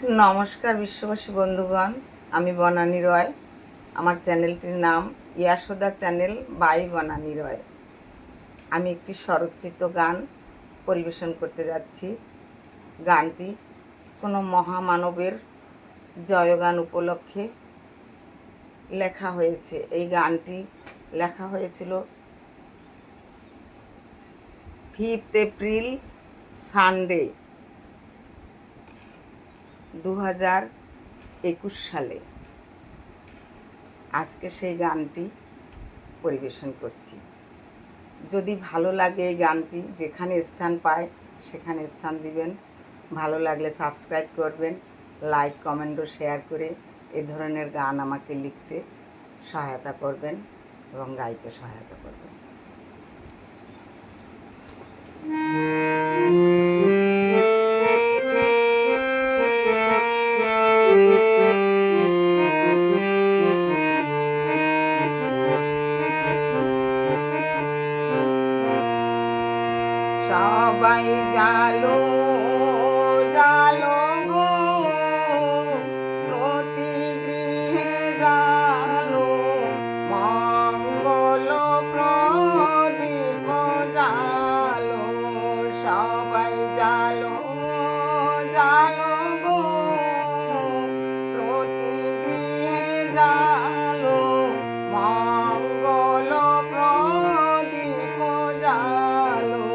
নমস্কার বিশ্ববাসী বন্ধুগণ, আমি বনানী রয়। আমার চ্যানেলটির নাম ইয়াশোদা চ্যানেল বাই বনানী রয়। আমি একটি স্বরচিত গান পরিবেশন করতে যাচ্ছি। গানটি কোনো মহামানবের জয়গান উপলক্ষে লেখা হয়েছে। এই গানটি লেখা হয়েছিল 5 এপ্রিল সানডে 2021 সালে। আজকে সেই গানটি পরিবেশন করছি। যদি ভালো লাগে এই গানটি, যেখানে স্থান পায় সেখানে স্থান দিবেন। ভালো লাগলে সাবস্ক্রাইব করবেন, লাইক কমেন্ট ও শেয়ার করে এ ধরনের গান আমাকে লিখতে সহায়তা করবেন এবং গাইতে সহায়তা করবেন। সবাই জালো জালো গো, প্রতি গৃহে জালো, মঙ্গল প্রদীপ জালো। সবাই জালো জালো গো, প্রতি গৃহে জালো, মঙ্গল প্রদীপ জালো,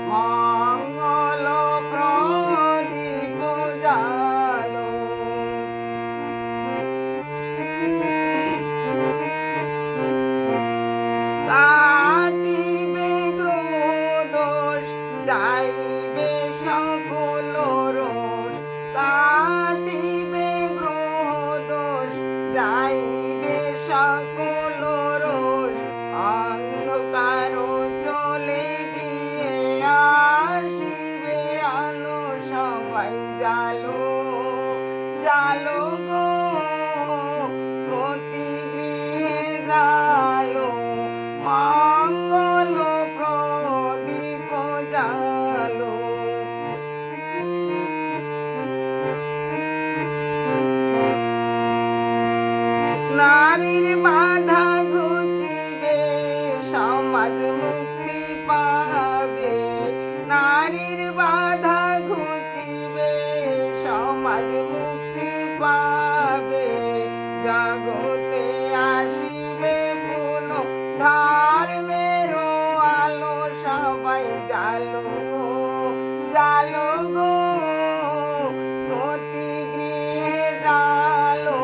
মঙ্গল প্রদীপ জালো। কাটিবে গ্রহ-দোষ, যাইবে সকল রোষ। কাটিবে গ্রহ-দোষ, যাইবে সকল রোষ। অন্ধকার চলে গিয়ে আসিবে আলো। সবাই জালো জালো গো, প্রতি গৃহে জালো, মঙ্গল প্রদীপ জালো। নারীর বাধা ঘুচিবে, সমাজ মুক্তি পাবে। নারীর বাধা ঘুচিবে, সমাজ মুক্তি পাবে। জগতে আসিবে পুনঃ ধর্মের আলো। সবাই জালো জালো গো, প্রতি গৃহে জালো,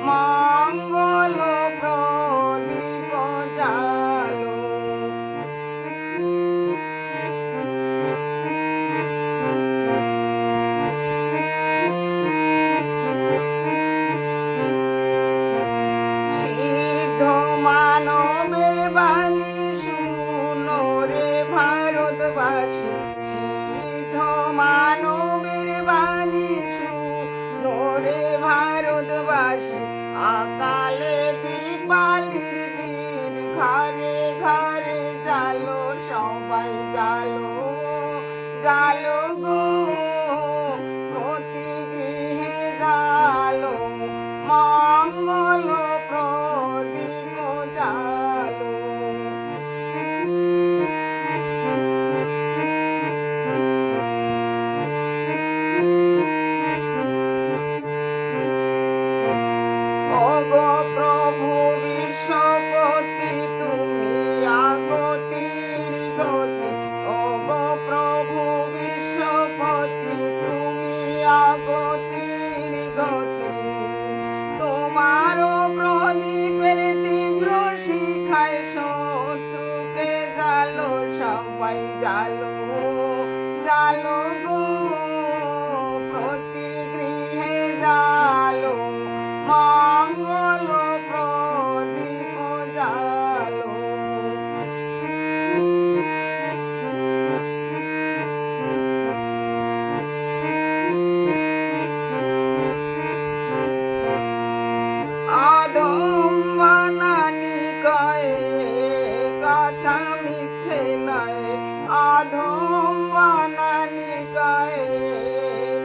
মঙ্গল প্রদীপ জালো। সিদ্ধ মানবের বাণী শুনো রে ভারতবাসী। সিদ্ধ মানবের বাণী শুনো রে ভারতবাসী। আকালে দীপালির দীপ ঘরে ঘরে জালো। সবাই জালো জালো গো, প্রতি গৃহে জালো, মঙ্গল প্রদীপ জালো। ওগো প্রভু বিশ্বপতি, তুমি আগতির গতি। ওগো প্রভু বিশ্বপতি, তুমি আগতির গতি। তোমার প্রদীপের তীব্র শিখায় শত্রুকে জালো। সবাই জালো জালো গো, প্রতি গৃহে জালো, মঙ্গল প্রদীপ জালো। আধম বানানি কয়ে কথা মিথ্যে নয়। আধম বানানি কয়ে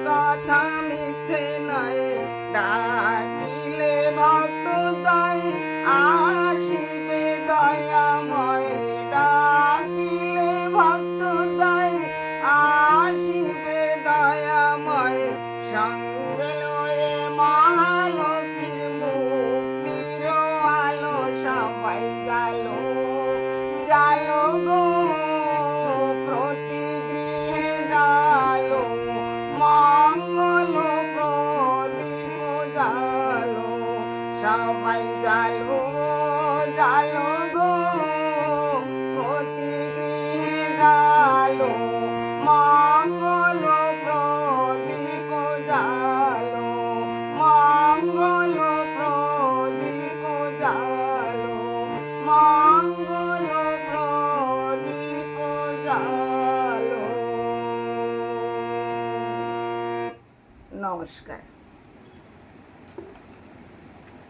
কথা মিথ্যে নমস্কার।